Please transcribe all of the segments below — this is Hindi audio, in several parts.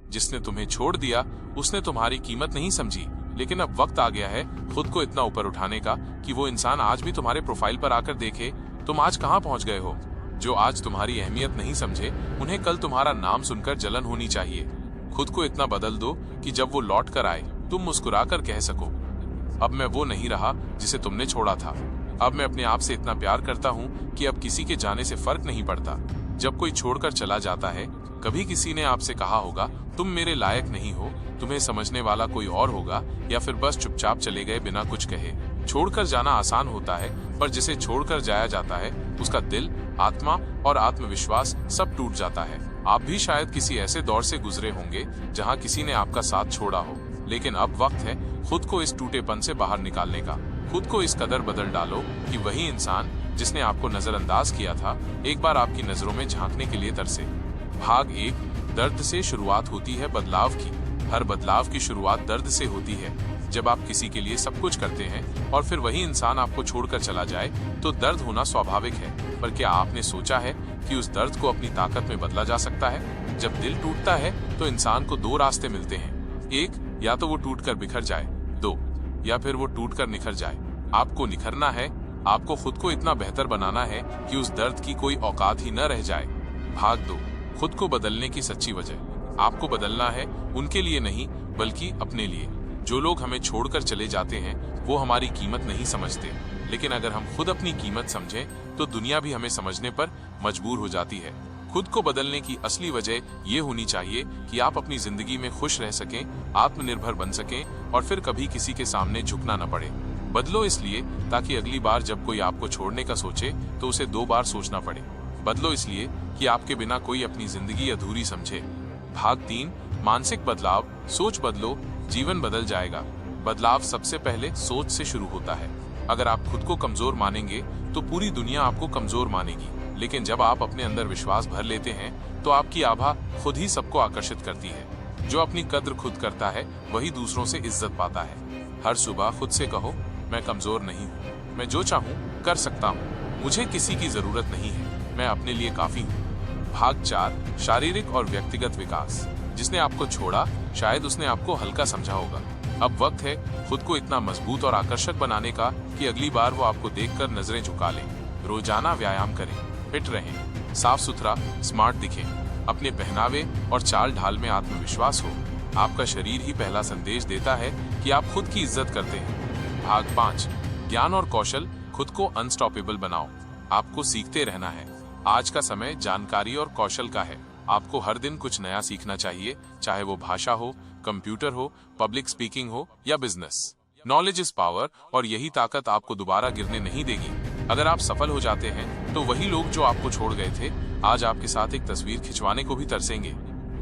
जिसने तुम्हें छोड़ दिया उसने तुम्हारी कीमत नहीं समझी, लेकिन अब वक्त आ गया है खुद को इतना ऊपर उठाने का कि वो इंसान आज भी तुम्हारे प्रोफाइल पर आकर देखे तुम आज कहाँ पहुंच गए हो। जो आज तुम्हारी अहमियत नहीं समझे उन्हें कल तुम्हारा नाम सुनकर जलन होनी चाहिए। खुद को इतना बदल दो कि जब वो लौट कर आए तुम मुस्कुराकर कह सको, अब मैं वो नहीं रहा जिसे तुमने छोड़ा था। अब मैं अपने आप से इतना प्यार करता हूँ कि अब किसी के जाने से फर्क नहीं पड़ता। जब कोई छोड़कर चला जाता है, कभी किसी ने आपसे कहा होगा तुम मेरे लायक नहीं हो, तुम्हें समझने वाला कोई और होगा, या फिर बस चुपचाप चले गए बिना कुछ कहे। छोड़कर जाना आसान होता है, पर जिसे छोड़कर जाया जाता है उसका दिल, आत्मा और आत्मविश्वास सब टूट जाता है। आप भी शायद किसी ऐसे दौर से गुजरे होंगे जहां किसी ने आपका साथ छोड़ा हो, लेकिन अब वक्त है खुद को इस टूटेपन से बाहर निकालने का। खुद को इस कदर बदल डालो कि वही इंसान जिसने आपको नजरअंदाज किया था एक बार आपकी नजरों में झांकने के लिए तरसे। भाग 1। दर्द से शुरुआत होती है बदलाव की। हर बदलाव की शुरुआत दर्द से होती है। जब आप किसी के लिए सब कुछ करते हैं और फिर वही इंसान आपको छोड़कर चला जाए तो दर्द होना स्वाभाविक है, पर क्या आपने सोचा है कि उस दर्द को अपनी ताकत में बदला जा सकता है? जब दिल टूटता है तो इंसान को दो रास्ते मिलते हैं। एक, या तो वो टूटकर बिखर जाए। दो, या फिर वो टूटकर निखर जाए। आपको निखरना है। आपको खुद को इतना बेहतर बनाना है कि उस दर्द की कोई औकात ही न रह जाए। भाग 2। खुद को बदलने की सच्ची वजह। आपको बदलना है उनके लिए नहीं, बल्कि अपने लिए। जो लोग हमें छोड़कर चले जाते हैं वो हमारी कीमत नहीं समझते, लेकिन अगर हम खुद अपनी कीमत समझें तो दुनिया भी हमें समझने पर मजबूर हो जाती है। खुद को बदलने की असली वजह ये होनी चाहिए कि आप अपनी जिंदगी में खुश रह सकें, आत्मनिर्भर बन सकें और फिर कभी किसी के सामने झुकना न पड़े। बदलो इसलिए ताकि अगली बार जब कोई आपको छोड़ने का सोचे तो उसे 2 बार सोचना पड़े। बदलो इसलिए कि आपके बिना कोई अपनी जिंदगी अधूरी समझे। भाग 3। मानसिक बदलाव। सोच बदलो, जीवन बदल जाएगा। बदलाव सबसे पहले सोच से शुरू होता है। अगर आप खुद को कमजोर मानेंगे तो पूरी दुनिया आपको कमजोर मानेगी, लेकिन जब आप अपने अंदर विश्वास भर लेते हैं तो आपकी आभा खुद ही सबको आकर्षित करती है। जो अपनी कद्र खुद करता है वही दूसरों से इज्जत पाता है। हर सुबह खुद से कहो, मैं कमजोर नहीं हूँ, मैं जो चाहूँ कर सकता हूँ, मुझे किसी की जरूरत नहीं है, मैं अपने लिए काफी हूँ। भाग 4। शारीरिक और व्यक्तिगत विकास। जिसने आपको छोड़ा शायद उसने आपको हल्का समझा होगा। अब वक्त है खुद को इतना मजबूत और आकर्षक बनाने का कि अगली बार वो आपको देखकर नजरें झुका ले। रोजाना व्यायाम करें, फिट रहें, साफ सुथरा स्मार्ट दिखें, अपने पहनावे और चाल ढाल में आत्मविश्वास हो। आपका शरीर ही पहला संदेश देता है कि आप खुद की इज्जत करते हैं। भाग 5। ज्ञान और कौशल। खुद को अनस्टॉपेबल बनाओ। आपको सीखते रहना है। आज का समय जानकारी और कौशल का है। आपको हर दिन कुछ नया सीखना चाहिए, चाहे वो भाषा हो, कंप्यूटर हो, पब्लिक स्पीकिंग हो या बिजनेस। नॉलेज इज पावर और यही ताकत आपको दोबारा गिरने नहीं देगी। अगर आप सफल हो जाते हैं तो वही लोग जो आपको छोड़ गए थे आज आपके साथ एक तस्वीर खिंचवाने को भी तरसेंगे।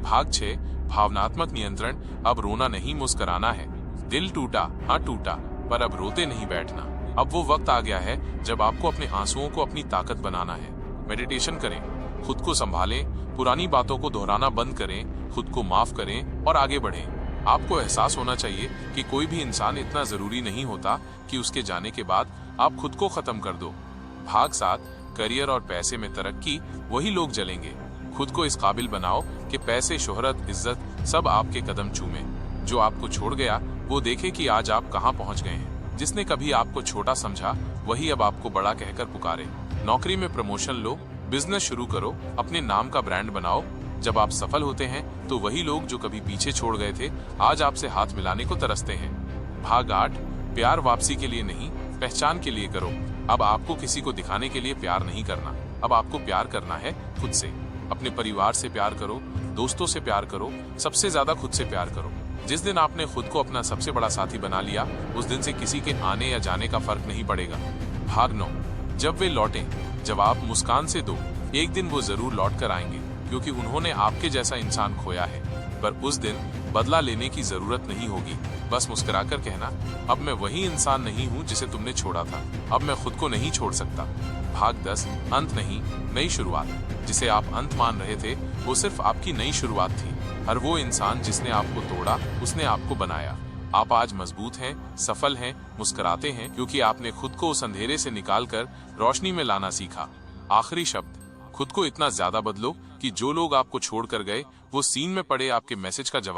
भाग 6। भावनात्मक नियंत्रण। अब रोना नहीं, मुस्कुराना है। दिल टूटा, हाँ टूटा, पर अब रोते नहीं बैठना। अब वो वक्त आ गया है जब आपको अपने आंसुओं को अपनी ताकत बनाना है। मेडिटेशन करें, खुद को संभालें, पुरानी बातों को दोहराना बंद करें, खुद को माफ करें और आगे बढ़ें। आपको एहसास होना चाहिए कि कोई भी इंसान इतना जरूरी नहीं होता कि उसके जाने के बाद आप खुद को खत्म कर दो। भाग 7। करियर और पैसे में तरक्की। वही लोग जलेंगे। खुद को इस काबिल बनाओ कि पैसे, शोहरत, इज्जत सब आपके कदम चूमे। जो आपको छोड़ गया वो देखे कि आज आप कहाँ पहुँच गए हैं। जिसने कभी आपको छोटा समझा वही अब आपको बड़ा कहकर पुकारे। नौकरी में प्रमोशन लो, बिजनेस शुरू करो, अपने नाम का ब्रांड बनाओ। जब आप सफल होते हैं तो वही लोग जो कभी पीछे छोड़ गए थे आज आपसे हाथ मिलाने को तरसते हैं। भाग 8। प्यार वापसी के लिए नहीं, पहचान के लिए करो। अब आपको किसी को दिखाने के लिए प्यार नहीं करना, अब आपको प्यार करना है खुद से। अपने परिवार से प्यार करो, दोस्तों से प्यार करो, सबसे ज्यादा खुद से प्यार करो। जिस दिन आपने खुद को अपना सबसे बड़ा साथी बना लिया उस दिन से किसी के आने या जाने का फर्क नहीं पड़ेगा। भाग 9। जब वे लौटें, जवाब मुस्कान से दो। एक दिन वो जरूर लौट कर आएंगे क्योंकि उन्होंने आपके जैसा इंसान खोया है, पर उस दिन बदला लेने की जरूरत नहीं होगी। बस मुस्कुराकर कहना, अब मैं वही इंसान नहीं हूँ जिसे तुमने छोड़ा था, अब मैं खुद को नहीं छोड़ सकता। भाग 10। अंत नहीं, नई शुरुआत। जिसे आप अंत मान रहे थे वो सिर्फ आपकी नई शुरुआत थी। हर वो इंसान जिसने आपको तोड़ा उसने आपको बनाया। आप आज मजबूत हैं, सफल हैं, मुस्कुराते हैं क्योंकि आपने खुद को उस अंधेरे से निकालकर रोशनी में लाना सीखा। आखिरी शब्द, खुद को इतना ज्यादा बदलो कि जो लोग आपको छोड़कर गए वो सीन में पड़े आपके मैसेज का जवाब